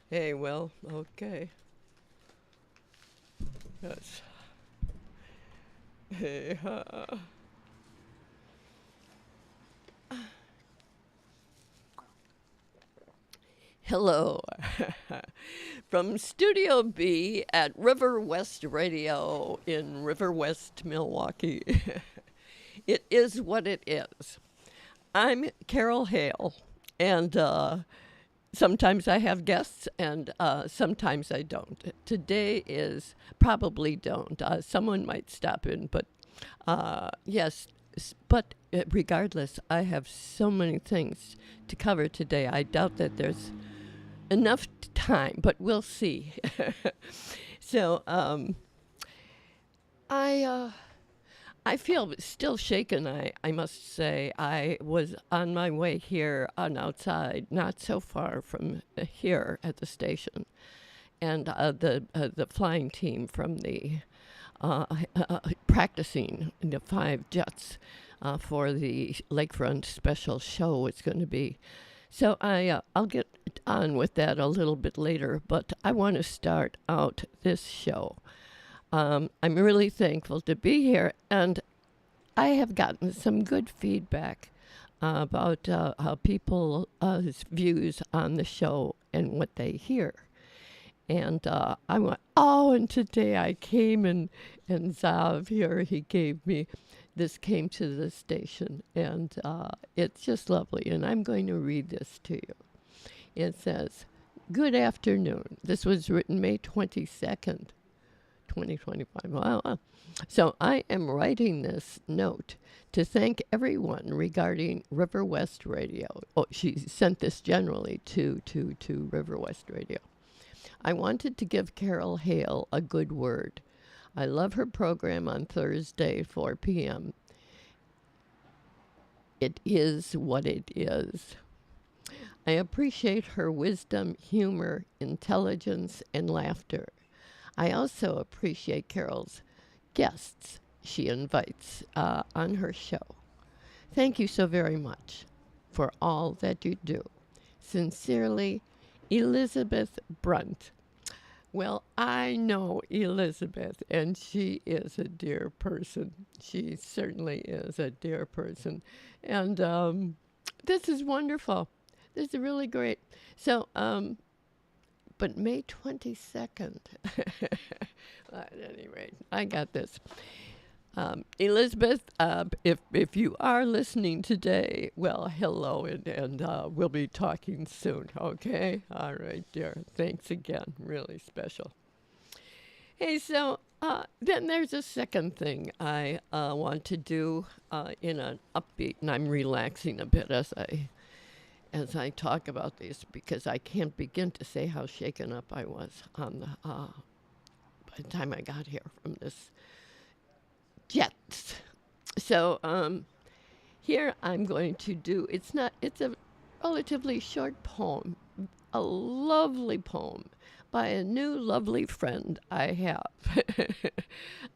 Hey, well, okay. Yes. Hey, hello. From Studio B at River West Radio in River West, Milwaukee. It is what it is. I'm Carol Hale, and sometimes I have guests, and sometimes I don't. Today is probably don't. Someone might stop in, but yes. But regardless, I have so many things to cover today. I doubt that there's enough time, but we'll see. so I I feel still shaken. I must say I was on my way here on outside, not so far from here at the station, and the flying team from the uh, practicing the five jets for the lakefront special show. It's going to be so I'll get on with that a little bit later, but I want to start out this show. I'm really thankful to be here, and I have gotten some good feedback about how people's views on the show and what they hear. And I went, oh, and today I came and Zav here, he gave me, this came to the station, and it's just lovely. And I'm going to read this to you. It says, good afternoon. This was written May 22nd, 2025. Wow. So I am writing this note to thank everyone regarding River West Radio. Oh, she sent this generally to River West Radio. I wanted to give Carol Hale a good word. I love her program on Thursday, 4 p.m. It is what it is. I appreciate her wisdom, humor, intelligence, and laughter. I also appreciate Carol's guests she invites on her show. Thank you so very much for all that you do. Sincerely, Elizabeth Brunt. Well, I know Elizabeth, and she is a dear person. She certainly is a dear person. And this is wonderful. This is really great. So, but May 22nd, at any rate, I got this. Elizabeth, if you are listening today, well, hello, and we'll be talking soon, okay? All right, dear. Thanks again. Really special. Hey, so then there's a second thing I want to do in an upbeat, and I'm relaxing a bit as I talk about this because I can't begin to say how shaken up I was on by the time I got here from this jets. So here I'm going to do. It's a relatively short poem, a lovely poem by a new lovely friend I have,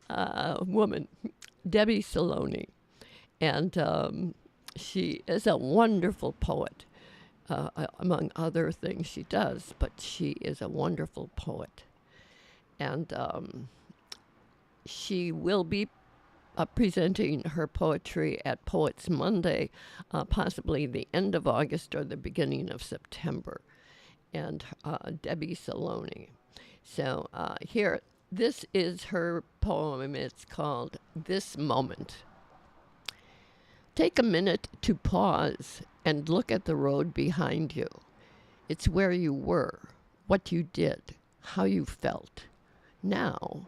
a woman, Debbie Saloni, and she is a wonderful poet. Among other things she does, but she is a wonderful poet. And she will be presenting her poetry at Poets Monday, possibly the end of August or the beginning of September. And Debbie Saloni. So here, this is her poem. It's called This Moment. Take a minute to pause and look at the road behind you. It's where you were, what you did, how you felt. Now,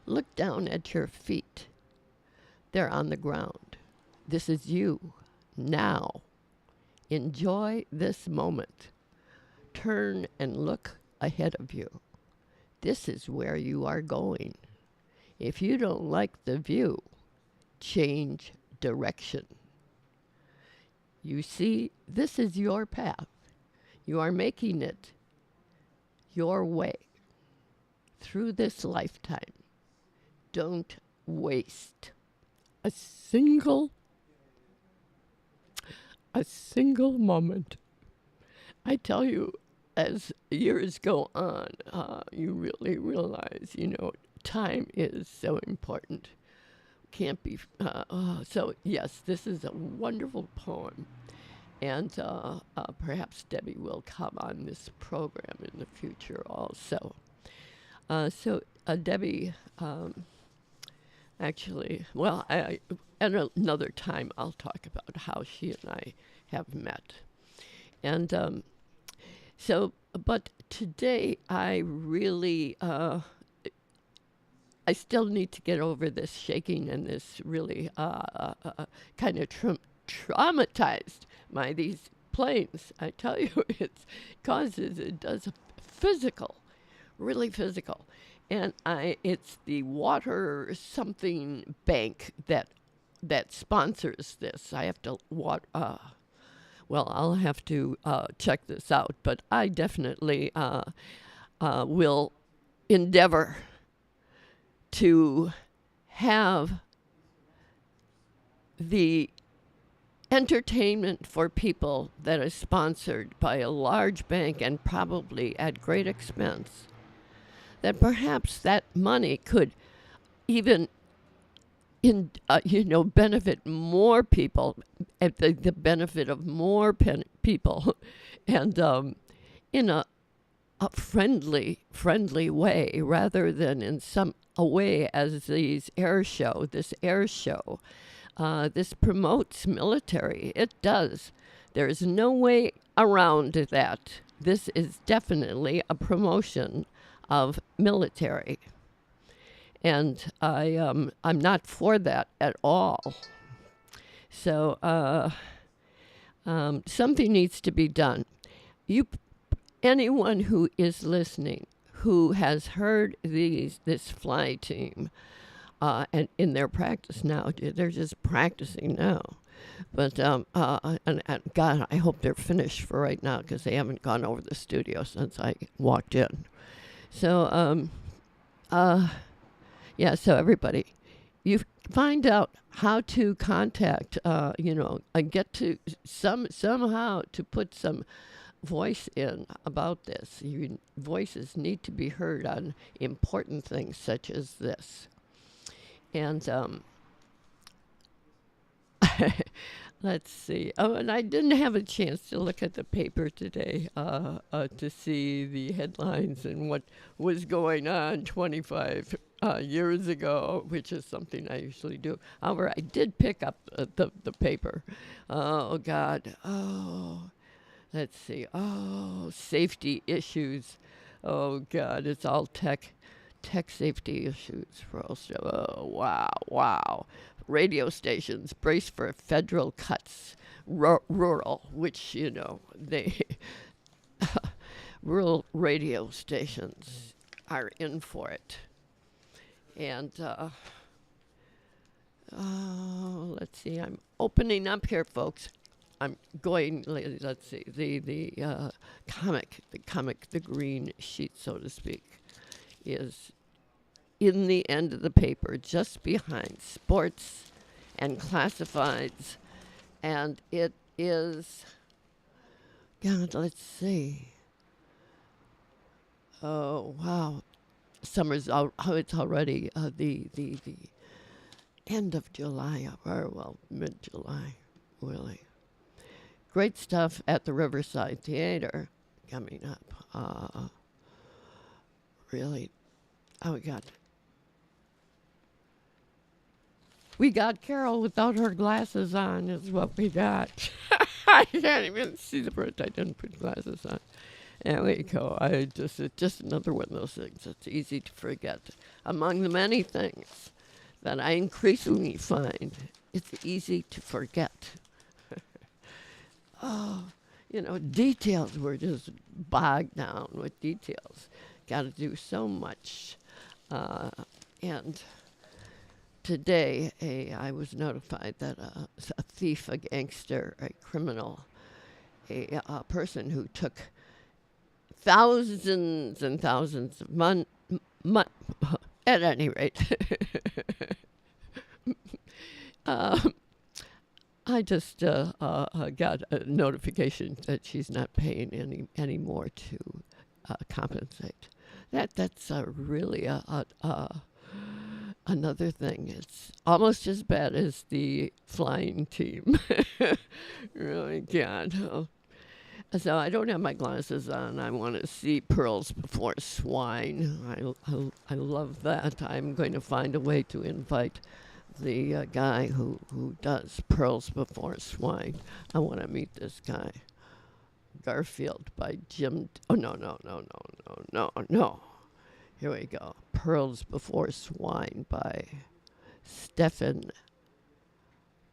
look down at your feet. They're on the ground. This is you, now. Enjoy this moment. Turn and look ahead of you. This is where you are going. If you don't like the view, change direction. You see, this is your path. You are making it your way through this lifetime. Don't waste a single moment. I tell you, as years go on, you really realize, time is so important. Can't be. So, yes, this is a wonderful poem. And perhaps Debbie will come on this program in the future also. Debbie, actually, well, at another time I'll talk about how she and I have met. And but today I really, I still need to get over this shaking and this really kind of traumatized by these planes. I tell you, it does physical, really physical. And it's the water something bank that sponsors this. I have to I'll have to check this out, but I definitely will endeavor to have the entertainment for people that is sponsored by a large bank and probably at great expense, that perhaps that money could even benefit more people, at the benefit of more people, and in a friendly way, rather than in a way as this air show. This promotes military. It does. There's no way around that. This is definitely a promotion of military. And I'm not for that at all. So something needs to be done. Anyone who is listening, who has heard this fly team, and in their practice now, they're just practicing now. But and God, I hope they're finished for right now, because they haven't gone over the studio since I walked in. So yeah, so everybody, you find out how to contact, and get to somehow to put some voice in about this. Voices need to be heard on important things such as this. And let's see. Oh, and I didn't have a chance to look at the paper today to see the headlines and what was going on 25 years ago, which is something I usually do. However, I did pick up the paper. Oh, God. Oh, let's see. Oh, safety issues. Oh, God, it's all tech safety issues for us. Oh, wow. Radio stations brace for federal cuts. Rural, which, they rural radio stations are in for it. And let's see, I'm opening up here, folks. I'm going, let's see, the comic, the green sheet, so to speak, is in the end of the paper, just behind sports and classifieds. And it is, God, let's see. Oh, wow. Summer's out. Oh, it's already the end of July, or well, mid-July, really. Great stuff at the Riverside Theater coming up. Really, oh, we got Carol without her glasses on is what we got. I can't even see the print. I didn't put glasses on. There we go. It's just another one of those things. It's easy to forget. Among the many things that I increasingly find, it's easy to forget. Oh, details. We're just bogged down with details. Got to do so much. And today, I was notified that a thief, a gangster, a criminal, a person who took thousands and thousands of at any rate, I just got a notification that she's not paying any more to compensate. That's really another thing. It's almost as bad as the flying team. Really God. So I don't have my glasses on. I want to see Pearls Before Swine. I love that. I'm going to find a way to invite the guy who does Pearls Before Swine. I want to meet this guy. Garfield by Jim. Oh, no. Here we go. Pearls Before Swine by Stefan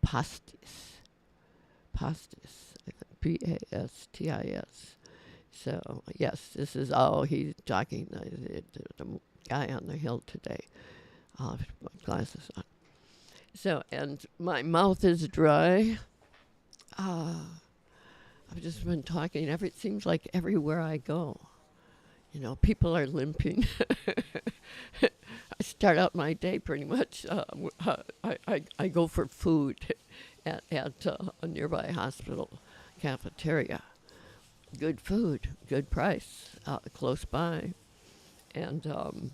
Pastis. Pastis. So, yes, this is all he's talking. The guy on the hill today. I'll have to put my glasses on. So, and my mouth is dry. I've just been talking. It seems like everywhere I go, people are limping. I start out my day pretty much. I go for food at a nearby hospital cafeteria. Good food, good price, close by. And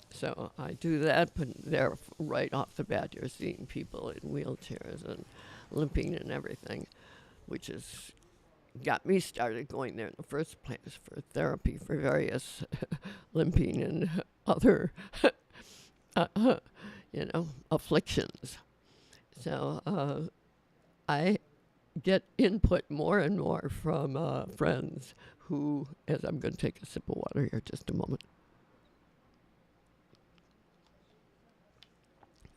so I do that, but there right off the bat, you're seeing people in wheelchairs and limping and everything, which has got me started going there in the first place for therapy for various limping and other, afflictions. So I get input more and more from friends who, as I'm going to take a sip of water here just a moment.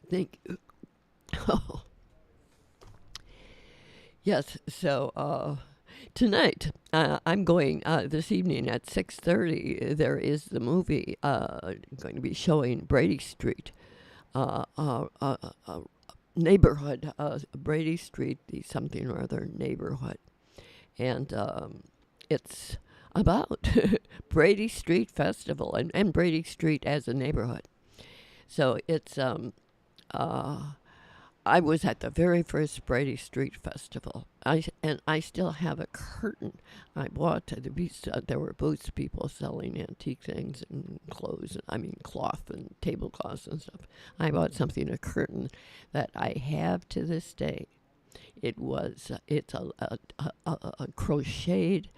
Thank you. Oh. Yes, so tonight I'm going this evening at 6:30. There is the movie going to be showing Brady Street, neighborhood, Brady Street, the something or other neighborhood, and it's about Brady Street Festival and Brady Street as a neighborhood. So it's I was at the very first Brady Street Festival. I still have a curtain I bought at the beach. There were booths, people selling antique things and clothes, cloth and tablecloths and stuff. I bought a curtain that I have to this day. It's a crocheted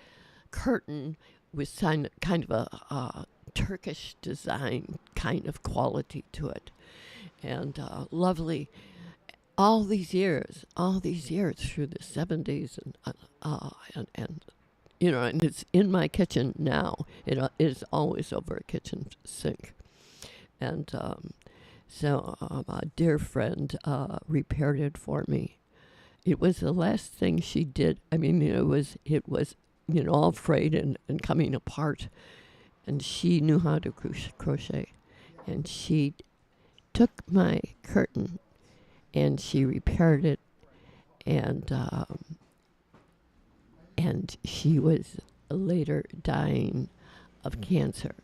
curtain with kind of a Turkish design kind of quality to it, and lovely. All these years through the 70s, and it's in my kitchen now. It is always over a kitchen sink, and so a dear friend repaired it for me. It was the last thing she did. It was all frayed and coming apart, and she knew how to crochet, and she took my curtain and she repaired it, and she was later dying of cancer,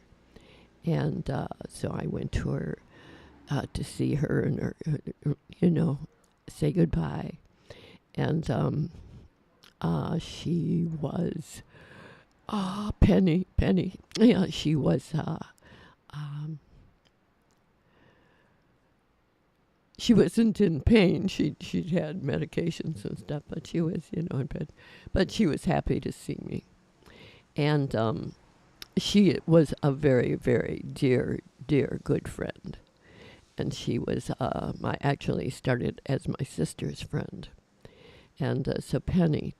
and so I went to her to see her and say goodbye, and she was Penny. Yeah, she was. She wasn't in pain. She'd had medications and stuff, but she was, in bed. But she was happy to see me. And she was a very, very dear, good friend. And she was, I actually started as my sister's friend. And so Penny,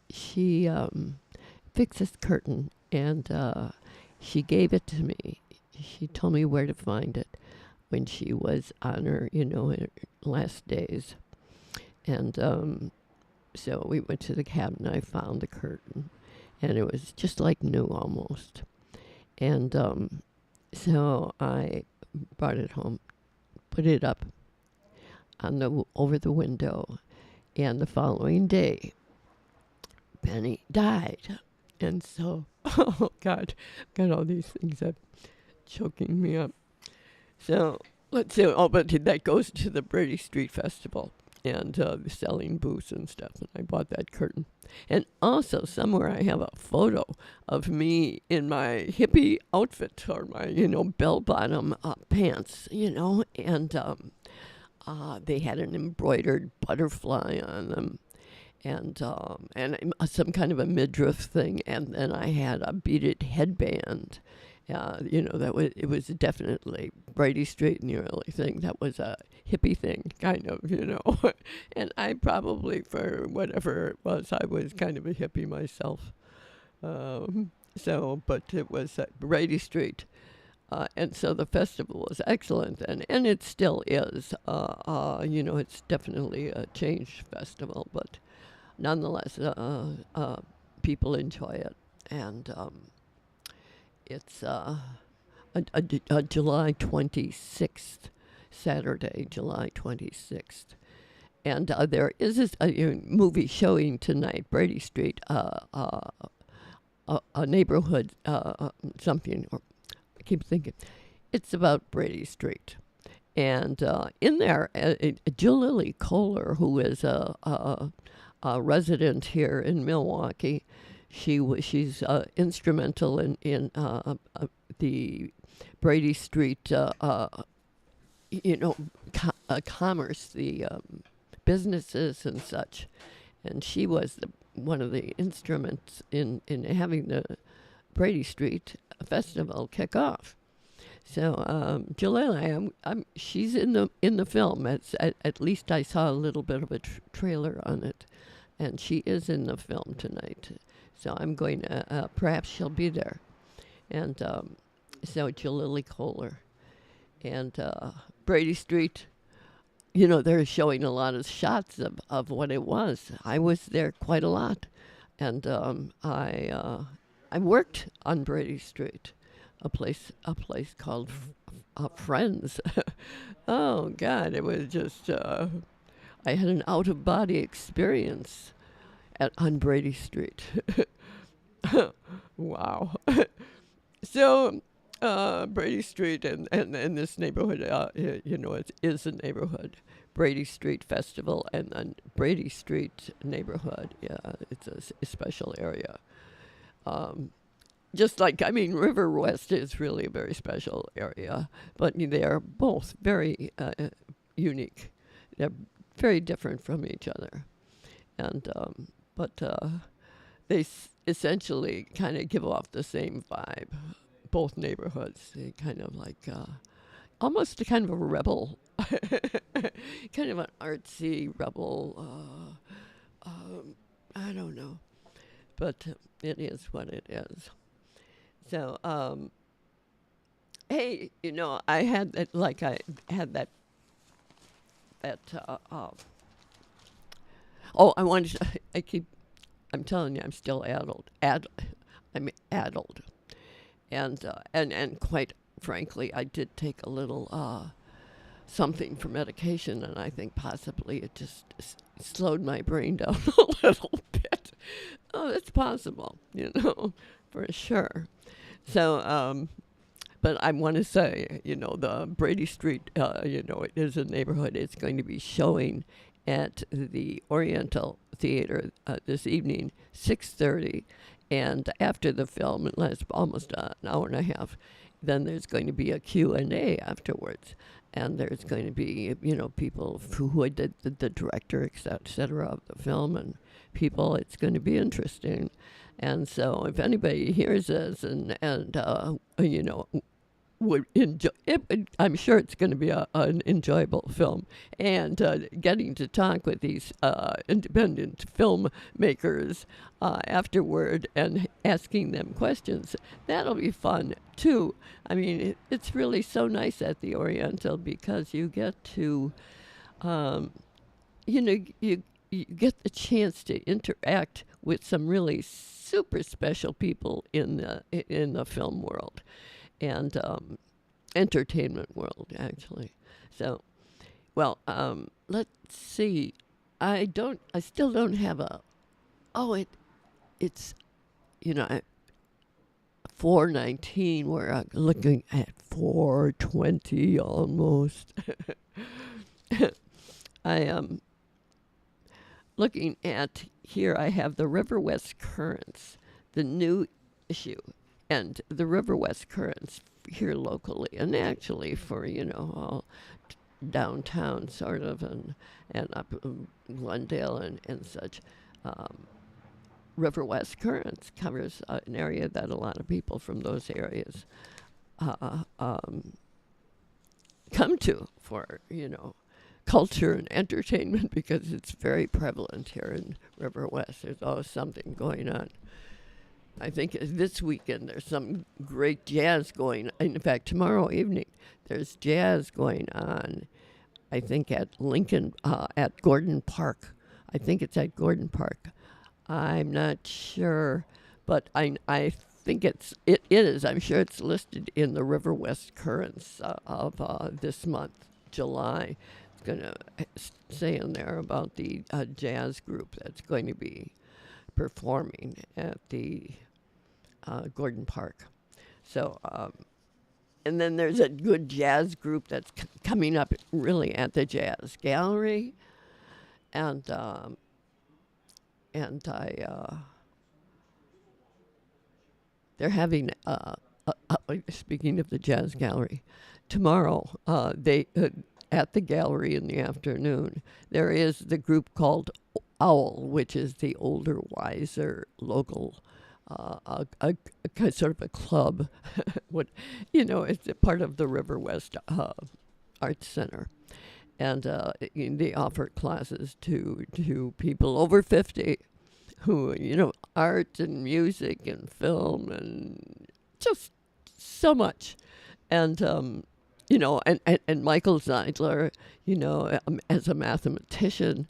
she fixed this curtain, and she gave it to me. She told me where to find it when she was on her, her last days. And so we went to the cabinet. I found the curtain, and it was just like new almost. And so I brought it home, put it up over the window, and the following day, Penny died. And so, oh God, got all these things up, choking me up. So let's see. Oh, but that goes to the Brady Street Festival. and selling booths and stuff. And I bought that curtain. And also, somewhere I have a photo of me in my hippie outfit, or my, bell-bottom pants, and they had an embroidered butterfly on them, and some kind of a midriff thing, and then I had a beaded headband. It was definitely Brady Street in the early thing. That was a hippie thing, kind of, and I probably, for whatever it was, I was kind of a hippie myself. But it was at Brady Street. And so the festival was excellent, and it still is. It's definitely a changed festival, but nonetheless, people enjoy it. And it's a July 26th, Saturday, July 26th. And there is a movie showing tonight, Brady Street, a neighborhood something, or I keep thinking, it's about Brady Street. And in there, Jill Lily Kohler, who is a resident here in Milwaukee, she's instrumental in the Brady Street, commerce, the businesses and such. And she was one of the instruments in having the Brady Street Festival kick off. So Jalila, she's in the film. At least I saw a little bit of a trailer on it, and she is in the film tonight. So I'm going to perhaps she'll be there, and so Jalili Kohler, and Brady Street. They're showing a lot of shots of what it was. I was there quite a lot, and I worked on Brady Street, a place called Friends. Oh God, it was just I had an out of body experience on Brady Street. Wow. So Brady Street and this neighborhood, it is a neighborhood. Brady Street Festival and then Brady Street neighborhood. Yeah, it's a special area. Just like, River West is really a very special area, but they are both very unique. They're very different from each other. And, but they essentially kind of give off the same vibe, both neighborhoods. They kind of like, almost a kind of a rebel, kind of an artsy rebel, I don't know. But it is what it is. So, hey, I had that. I wanted to, I'm telling you, I'm still addled. I'm addled. And quite frankly, I did take a little, something for medication, and I think possibly it just slowed my brain down a little bit. Oh, it's possible, for sure. So, but I want to say, the Brady Street, it is a neighborhood. It's going to be showing at the Oriental Theater this evening, 6:30, and after the film, it lasts almost an hour and a half. Then there's going to be a Q&A afterwards. And there's going to be, people who did the director, et cetera, of the film, and people. It's going to be interesting. And so if anybody hears this and would enjoy it, I'm sure it's going to be an enjoyable film. And getting to talk with these independent filmmakers afterward and asking them questions, that'll be fun too. It's really so nice at the Oriental because you get to, you get the chance to interact with some really super special people in the film world and entertainment world, actually. So, well, let's see. I still don't have it's 4:19. We're looking at 4:20 almost. looking at here, I have the River West Currents, the new issue, and the River West Currents here locally, and actually for all downtown sort of, and up in Glendale and such. Um, River West Currents covers an area that a lot of people from those areas uh, um, come to for culture and entertainment because it's very prevalent here in River West. There's always something going on. I think this weekend there's some great jazz going. In fact, tomorrow evening there's jazz going on. I think at Lincoln, at Gordon Park. I think it's at Gordon Park. I'm not sure, but I think it is. I'm sure it's listed in the River West Currents of this month, July. It's going to say in there about the jazz group that's going to be performing at the Gordon Park. So, and then there's a good jazz group that's coming up really at the Jazz Gallery, and I they're having speaking of the Jazz Gallery tomorrow. They at the gallery in the afternoon. There is the group called Owl, which is the older, wiser local. Sort of a club, what it's a part of the River West Arts Center, and they offer classes to people over 50, who art and music and film and just so much, and and Michael Zeidler, as a mathematician,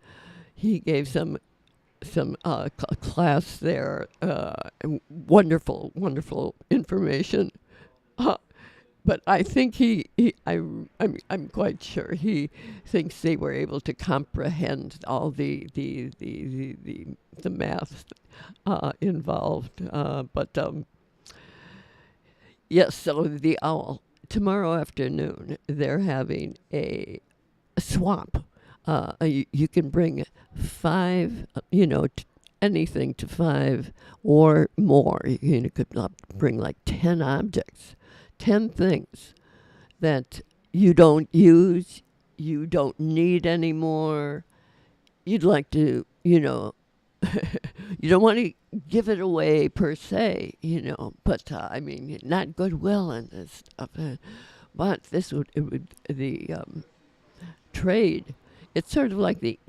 he gave some class there. Wonderful information. But I think I'm quite sure he thinks they were able to comprehend all the math involved. But yes, so the Owl tomorrow afternoon they're having a swap. You can bring 5, anything to 5 or more. You could bring like 10 objects, 10 things that you don't use, you don't need anymore. You'd like to, you don't want to give it away per se, but I mean, not goodwill and this stuff. But the trade. It's sort of like the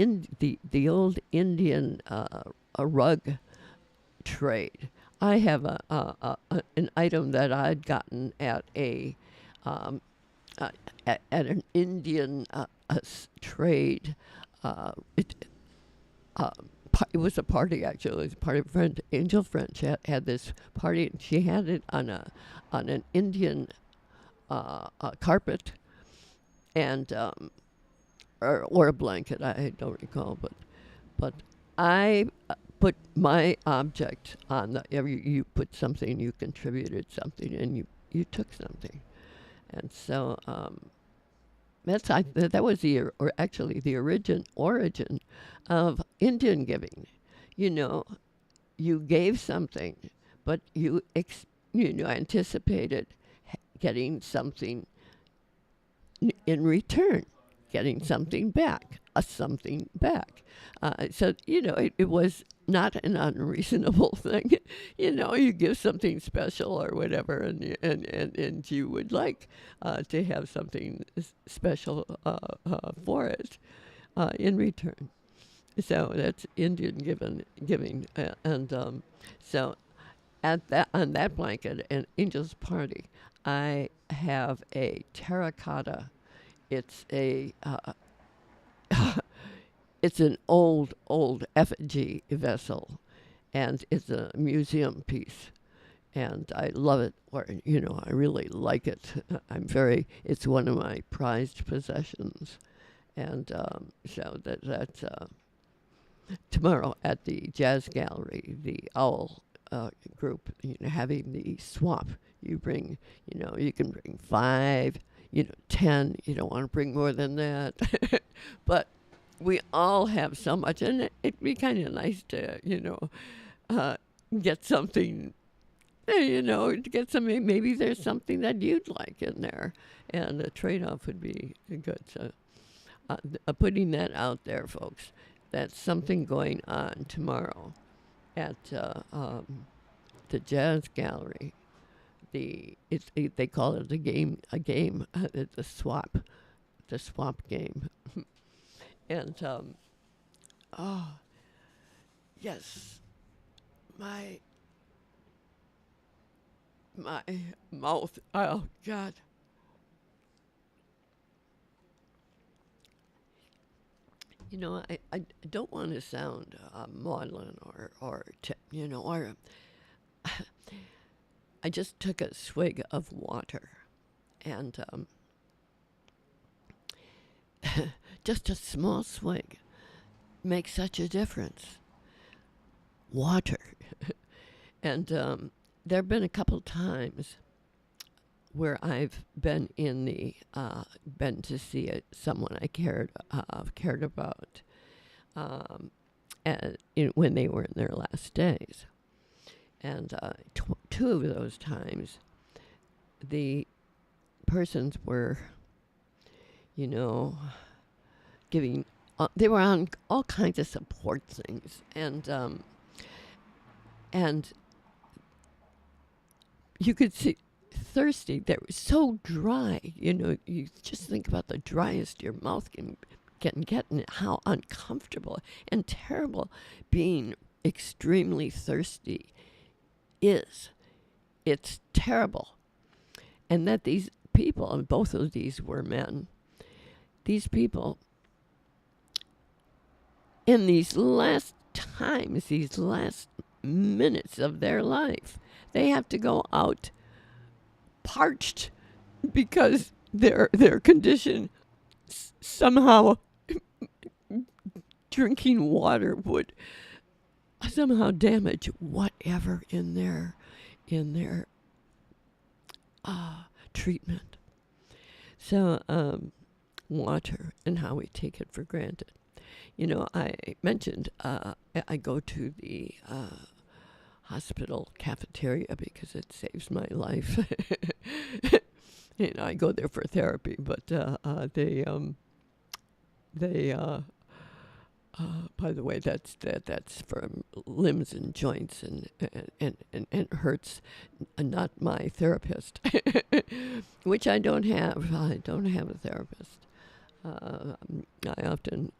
old Indian a rug trade. I have an item that I'd gotten at at an Indian trade. It it was a party actually. It was a party. Friend Angel French had this party, and she had it on an Indian carpet, and or a blanket. I don't recall, but I put my object on the. You put something, you contributed something, and you took something, and so that was or actually the origin of Indian giving. You gave something, but you anticipated getting something in return, getting something back, something back. So it was not an unreasonable thing. You give something special or whatever, and you would like to have something special for it in return. So that's Indian giving, and so on that blanket and Angel's Party, I have a terracotta. It's it's an old effigy vessel, and it's a museum piece, and I love it. Or I really like it. It's one of my prized possessions, and so that's tomorrow at the Jazz Gallery, the Owl group, having the swap. You bring, you can bring 5, 10. You don't want to bring more than that, but we all have so much, and it'd be kind of nice to, uh, get something, to get something. Maybe there's something that you'd like in there, and the trade-off would be good. So, putting that out there, folks. That's something going on tomorrow at the Jazz Gallery. They call it a game, the swap game, and oh yes, my my mouth. Oh God. I don't want to sound maudlin or I just took a swig of water, and just a small swig makes such a difference. Water. And there have been a couple times where I've been to see someone I cared about, when they were in their last days, and two of those times, the persons were, you know, giving. They were on all kinds of support things, and you could see thirsty. They were so dry. You just think about the driest your mouth can get, and how uncomfortable and terrible being extremely thirsty is. It's terrible. And that these people, and both of these were men, these people, in these last times, these last minutes of their life, they have to go out parched because their condition somehow drinking water would somehow damage whatever in their treatment. So water and how we take it for granted. I mentioned I go to the hospital cafeteria because it saves my life. I go there for therapy, but they by the way, that's for limbs and joints and hurts, not my therapist, which I don't have. I don't have a therapist. I often,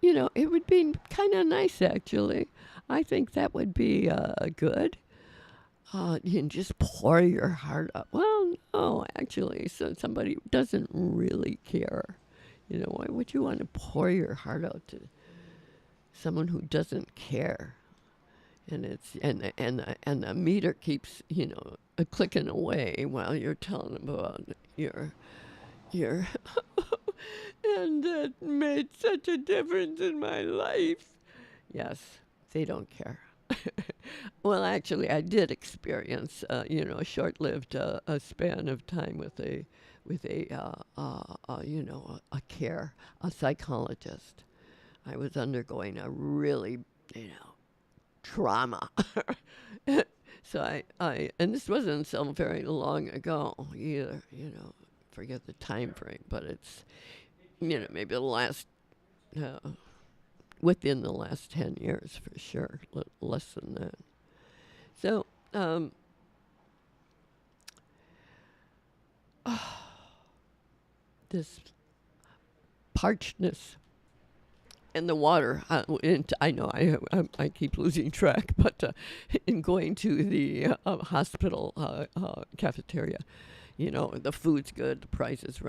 it would be kind of nice actually. I think that would be good. You can just pour your heart out. Well, no, actually, so somebody who doesn't really care. Why would you want to pour your heart out to someone who doesn't care? And the meter keeps clicking away while you're telling them about your and that made such a difference in my life. Yes, they don't care. Well, actually, I did experience, a short-lived a span of time with a psychologist. I was undergoing a really, trauma. So and this wasn't so very long ago either. Forget the time frame, but it's, maybe the last. Within the last 10 years, for sure, less than that. So, this parchedness and the water. And I know I keep losing track, but in going to the hospital cafeteria, the food's good, the price is right.